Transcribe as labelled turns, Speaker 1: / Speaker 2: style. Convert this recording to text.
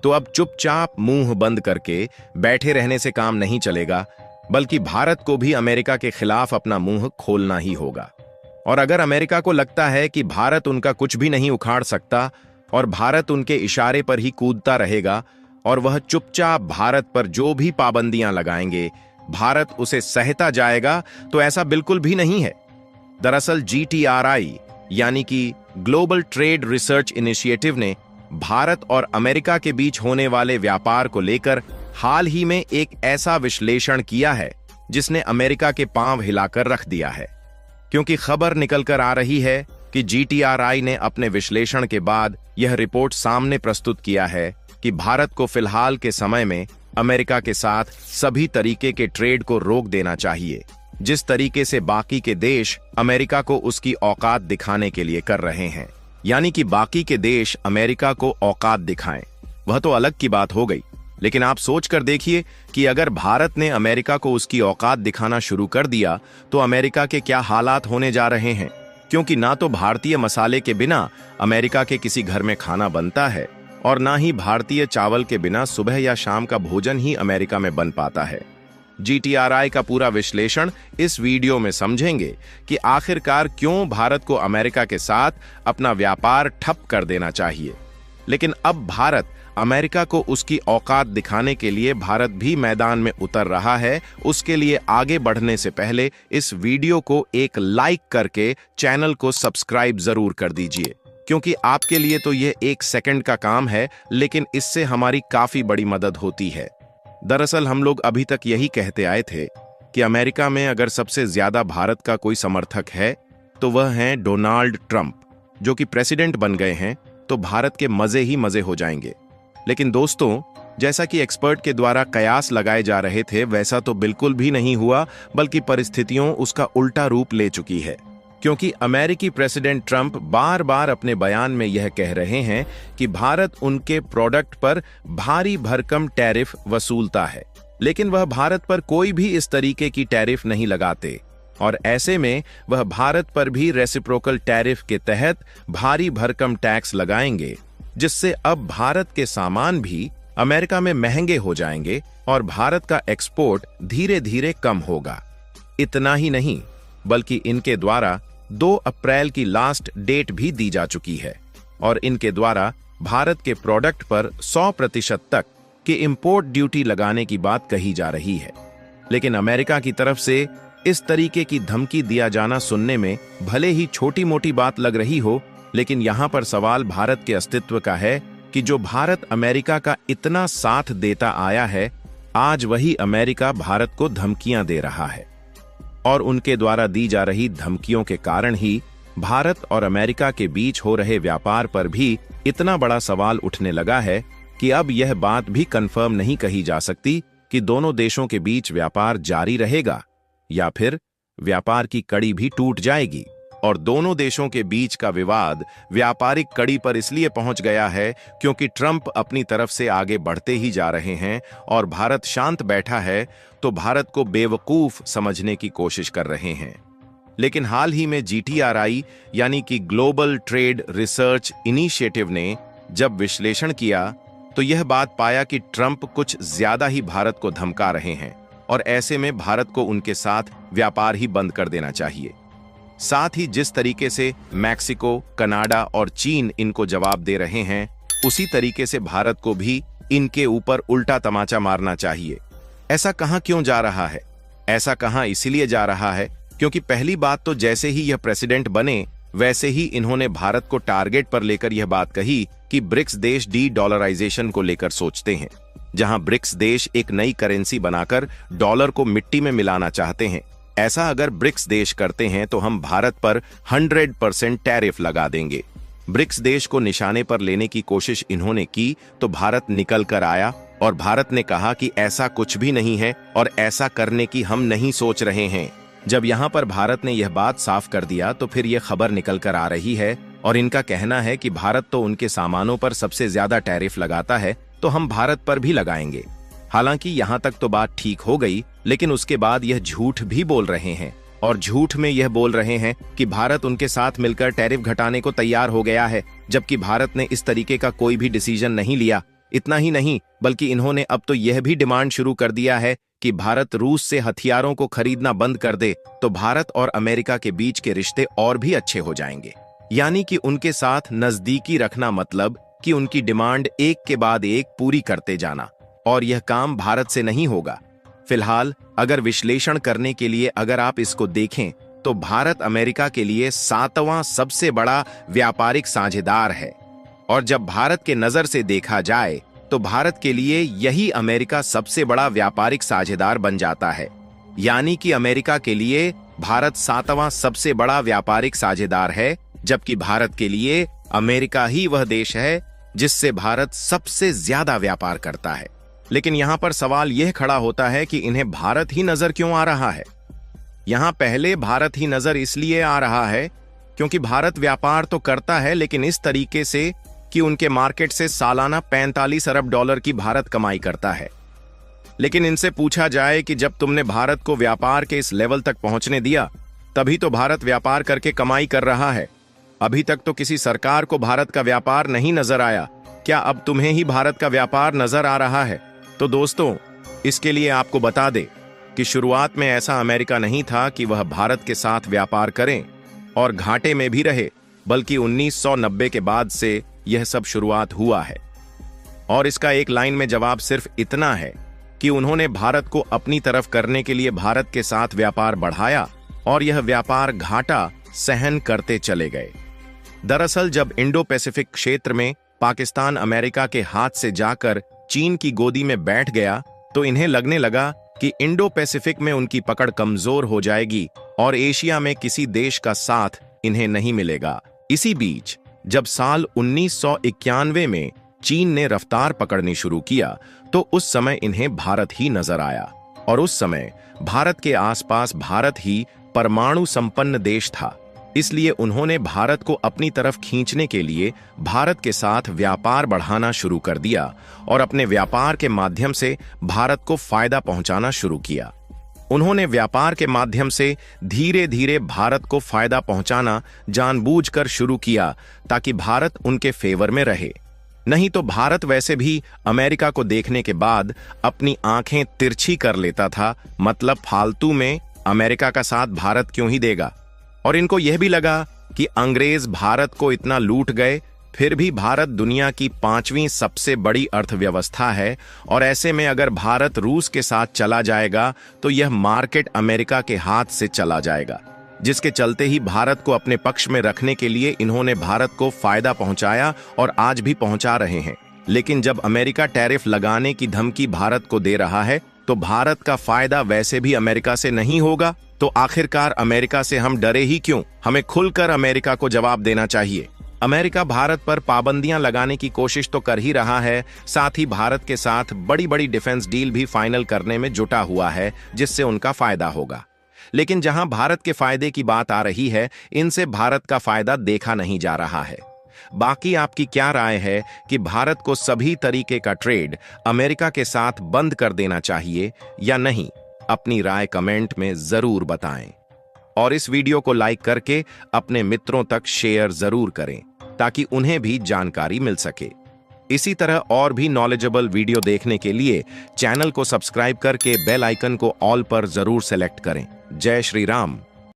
Speaker 1: तो अब चुपचाप मुंह बंद करके बैठे रहने से काम नहीं चलेगा, बल्कि भारत को भी अमेरिका के खिलाफ अपना मुंह खोलना ही होगा। और अगर अमेरिका को लगता है कि भारत उनका कुछ भी नहीं उखाड़ सकता और भारत उनके इशारे पर ही कूदता रहेगा और वह चुपचाप भारत पर जो भी पाबंदियां लगाएंगे भारत उसे सहता जाएगा, तो ऐसा बिल्कुल भी नहीं है। दरअसल GTRI यानी कि ग्लोबल ट्रेड रिसर्च इनिशिएटिव ने भारत और अमेरिका के बीच होने वाले व्यापार को लेकर हाल ही में एक ऐसा विश्लेषण किया है जिसने अमेरिका के पांव हिलाकर रख दिया है, क्योंकि खबर निकलकर आ रही है कि GTRI ने अपने विश्लेषण के बाद यह रिपोर्ट सामने प्रस्तुत किया है कि भारत को फिलहाल के समय में अमेरिका के साथ सभी तरीके के ट्रेड को रोक देना चाहिए, जिस तरीके से बाकी के देश अमेरिका को उसकी औकात दिखाने के लिए कर रहे हैं। यानी कि बाकी के देश अमेरिका को औकात दिखाएं, वह तो अलग की बात हो गई, लेकिन आप सोच कर देखिए कि अगर भारत ने अमेरिका को उसकी औकात दिखाना शुरू कर दिया तो अमेरिका के क्या हालात होने जा रहे हैं। क्योंकि ना तो भारतीय मसाले के बिना अमेरिका के किसी घर में खाना बनता है और ना ही भारतीय चावल के बिना सुबह या शाम का भोजन ही अमेरिका में बन पाता है। GTRI का पूरा विश्लेषण इस वीडियो में समझेंगे कि आखिरकार क्यों भारत को अमेरिका के साथ अपना व्यापार ठप कर देना चाहिए। लेकिन अब भारत अमेरिका को उसकी औकात दिखाने के लिए भारत भी मैदान में उतर रहा है। उसके लिए आगे बढ़ने से पहले इस वीडियो को एक लाइक करके चैनल को सब्सक्राइब जरूर कर दीजिए, क्योंकि आपके लिए तो यह 1 सेकंड का काम है, लेकिन इससे हमारी काफी बड़ी मदद होती है। दरअसल हम लोग अभी तक यही कहते आए थे कि अमेरिका में अगर सबसे ज्यादा भारत का कोई समर्थक है तो वह हैं डोनाल्ड ट्रंप, जो कि प्रेसिडेंट बन गए हैं, तो भारत के मजे ही मजे हो जाएंगे। लेकिन दोस्तों, जैसा कि एक्सपर्ट के द्वारा कयास लगाए जा रहे थे वैसा तो बिल्कुल भी नहीं हुआ, बल्कि परिस्थितियों उसका उल्टा रूप ले चुकी है। क्योंकि अमेरिकी प्रेसिडेंट ट्रंप बार बार अपने बयान में यह कह रहे हैं कि भारत उनके प्रोडक्ट पर भारी भरकम टैरिफ वसूलता है, लेकिन वह भारत पर कोई भी इस तरीके की टैरिफ नहीं लगाते और ऐसे में वह भारत पर भी रेसिप्रोकल टैरिफ के तहत भारी भरकम टैक्स लगाएंगे, जिससे अब भारत के सामान भी अमेरिका में महंगे हो जाएंगे और भारत का एक्सपोर्ट धीरे धीरे कम होगा। इतना ही नहीं, बल्कि इनके द्वारा 2 अप्रैल की लास्ट डेट भी दी जा चुकी है और इनके द्वारा भारत के प्रोडक्ट पर 100% तक की इंपोर्ट ड्यूटी लगाने की बात कही जा रही है। लेकिन अमेरिका की तरफ से इस तरीके की धमकी दिया जाना सुनने में भले ही छोटी मोटी बात लग रही हो, लेकिन यहां पर सवाल भारत के अस्तित्व का है कि जो भारत अमेरिका का इतना साथ देता आया है, आज वही अमेरिका भारत को धमकियां दे रहा है। और उनके द्वारा दी जा रही धमकियों के कारण ही भारत और अमेरिका के बीच हो रहे व्यापार पर भी इतना बड़ा सवाल उठने लगा है कि अब यह बात भी कंफर्म नहीं कही जा सकती कि दोनों देशों के बीच व्यापार जारी रहेगा या फिर व्यापार की कड़ी भी टूट जाएगी। और दोनों देशों के बीच का विवाद व्यापारिक कड़ी पर इसलिए पहुंच गया है क्योंकि ट्रंप अपनी तरफ से आगे बढ़ते ही जा रहे हैं और भारत शांत बैठा है, तो भारत को बेवकूफ समझने की कोशिश कर रहे हैं। लेकिन हाल ही में GTRI यानी कि ग्लोबल ट्रेड रिसर्च इनिशिएटिव ने जब विश्लेषण किया तो यह बात पाया कि ट्रंप कुछ ज्यादा ही भारत को धमका रहे हैं और ऐसे में भारत को उनके साथ व्यापार ही बंद कर देना चाहिए। साथ ही जिस तरीके से मैक्सिको, कनाडा और चीन इनको जवाब दे रहे हैं, उसी तरीके से भारत को भी इनके ऊपर उल्टा तमाचा मारना चाहिए। ऐसा कहां क्यों जा रहा है? ऐसा कहां इसीलिए जा रहा है क्योंकि पहली बात तो जैसे ही यह प्रेसिडेंट बने वैसे ही इन्होंने भारत को टारगेट पर लेकर यह बात कही कि ब्रिक्स देश डी-डॉलराइजेशन को लेकर सोचते हैं, जहां ब्रिक्स देश एक नई करेंसी बनाकर डॉलर को मिट्टी में मिलाना चाहते हैं। ऐसा अगर ब्रिक्स देश करते हैं तो हम भारत पर 100% टैरिफ लगा देंगे। ब्रिक्स देश को निशाने पर लेने की कोशिश इन्होंने की तो भारत निकल कर आया और भारत ने कहा कि ऐसा कुछ भी नहीं है और ऐसा करने की हम नहीं सोच रहे हैं। जब यहां पर भारत ने यह बात साफ कर दिया तो फिर यह खबर निकल कर आ रही है और इनका कहना है कि भारत तो उनके सामानों पर सबसे ज्यादा टैरिफ लगाता है, तो हम भारत पर भी लगाएंगे। हालांकि यहां तक तो बात ठीक हो गई, लेकिन उसके बाद यह झूठ भी बोल रहे हैं और झूठ में यह बोल रहे हैं कि भारत उनके साथ मिलकर टैरिफ घटाने को तैयार हो गया है, जबकि भारत ने इस तरीके का कोई भी डिसीजन नहीं लिया। इतना ही नहीं, बल्कि इन्होंने अब तो यह भी डिमांड शुरू कर दिया है कि भारत रूस से हथियारों को खरीदना बंद कर दे तो भारत और अमेरिका के बीच के रिश्ते और भी अच्छे हो जाएंगे। यानी कि उनके साथ नजदीकी रखना मतलब कि उनकी डिमांड एक के बाद एक पूरी करते जाना, और यह काम भारत से नहीं होगा। फिलहाल अगर विश्लेषण करने के लिए अगर आप इसको देखें तो भारत अमेरिका के लिए 7वां सबसे बड़ा व्यापारिक साझेदार है, और जब भारत के नजर से देखा जाए तो भारत के लिए यही अमेरिका सबसे बड़ा व्यापारिक साझेदार बन जाता है। यानी कि अमेरिका के लिए भारत 7वां सबसे बड़ा व्यापारिक साझेदार है, जबकि भारत के लिए अमेरिका ही वह देश है जिससे भारत सबसे ज्यादा व्यापार करता है। लेकिन यहां पर सवाल यह खड़ा होता है कि इन्हें भारत ही नजर क्यों आ रहा है। यहां पहले भारत ही नजर इसलिए आ रहा है क्योंकि भारत व्यापार तो करता है, लेकिन इस तरीके से कि उनके मार्केट से सालाना 45 अरब डॉलर की भारत कमाई करता है। लेकिन इनसे पूछा जाए कि जब तुमने भारत को व्यापार के इस लेवल तक पहुंचने दिया, तभी तो भारत व्यापार करके कमाई कर रहा है। अभी तक तो किसी सरकार को भारत का व्यापार नहीं नजर आया, क्या अब तुम्हें ही भारत का व्यापार नजर आ रहा है? तो दोस्तों, इसके लिए आपको बता दें कि शुरुआत में ऐसा अमेरिका नहीं था कि वह भारत के साथ व्यापार करें और घाटे में भी रहे, बल्कि 1990 के बाद से यह सब शुरुआत हुआ है। और इसका एक लाइन में जवाब सिर्फ इतना है कि उन्होंने भारत को अपनी तरफ करने के लिए भारत के साथ व्यापार बढ़ाया और यह व्यापार घाटा सहन करते चले गए। दरअसल जब इंडो पैसिफिक क्षेत्र में पाकिस्तान अमेरिका के हाथ से जाकर चीन की गोदी में बैठ गया तो इन्हें लगने लगा कि इंडो पैसिफिक में उनकी पकड़ कमजोर हो जाएगी और एशिया में किसी देश का साथ इन्हें नहीं मिलेगा। इसी बीच जब साल 1991 में चीन ने रफ्तार पकड़नी शुरू किया तो उस समय इन्हें भारत ही नजर आया, और उस समय भारत के आसपास भारत ही परमाणु संपन्न देश था। इसलिए उन्होंने भारत को अपनी तरफ खींचने के लिए भारत के साथ व्यापार बढ़ाना शुरू कर दिया और अपने व्यापार के माध्यम से भारत को फायदा पहुंचाना शुरू किया। उन्होंने व्यापार के माध्यम से धीरे धीरे भारत को फायदा पहुंचाना जानबूझकर शुरू किया ताकि भारत उनके फेवर में रहे। नहीं तो भारत वैसे भी अमेरिका को देखने के बाद अपनी आंखें तिरछी कर लेता था, मतलब फालतू में अमेरिका का साथ भारत क्यों ही देगा। और इनको यह भी लगा कि अंग्रेज भारत को इतना लूट गए, फिर भी भारत दुनिया की 5वीं सबसे बड़ी अर्थव्यवस्था है, और ऐसे में अगर भारत रूस के साथ चला जाएगा तो यह मार्केट अमेरिका के हाथ से चला जाएगा, जिसके चलते ही भारत को अपने पक्ष में रखने के लिए इन्होंने भारत को फायदा पहुंचाया और आज भी पहुंचा रहे हैं। लेकिन जब अमेरिका टैरिफ लगाने की धमकी भारत को दे रहा है तो भारत का फायदा वैसे भी अमेरिका से नहीं होगा, तो आखिरकार अमेरिका से हम डरे ही क्यों? हमें खुलकर अमेरिका को जवाब देना चाहिए। अमेरिका भारत पर पाबंदियां लगाने की कोशिश तो कर ही रहा है, साथ ही भारत के साथ बड़ी बड़ी डिफेंस डील भी फाइनल करने में जुटा हुआ है, जिससे उनका फायदा होगा। लेकिन जहां भारत के फायदे की बात आ रही है, इनसे भारत का फायदा देखा नहीं जा रहा है। बाकी आपकी क्या राय है कि भारत को सभी तरीके का ट्रेड अमेरिका के साथ बंद कर देना चाहिए या नहीं? अपनी राय कमेंट में जरूर बताएं, और इस वीडियो को लाइक करके अपने मित्रों तक शेयर जरूर करें ताकि उन्हें भी जानकारी मिल सके। इसी तरह और भी नॉलेजेबल वीडियो देखने के लिए चैनल को सब्सक्राइब करके बेल आइकन को ऑल पर जरूर सेलेक्ट करें। जय श्री राम।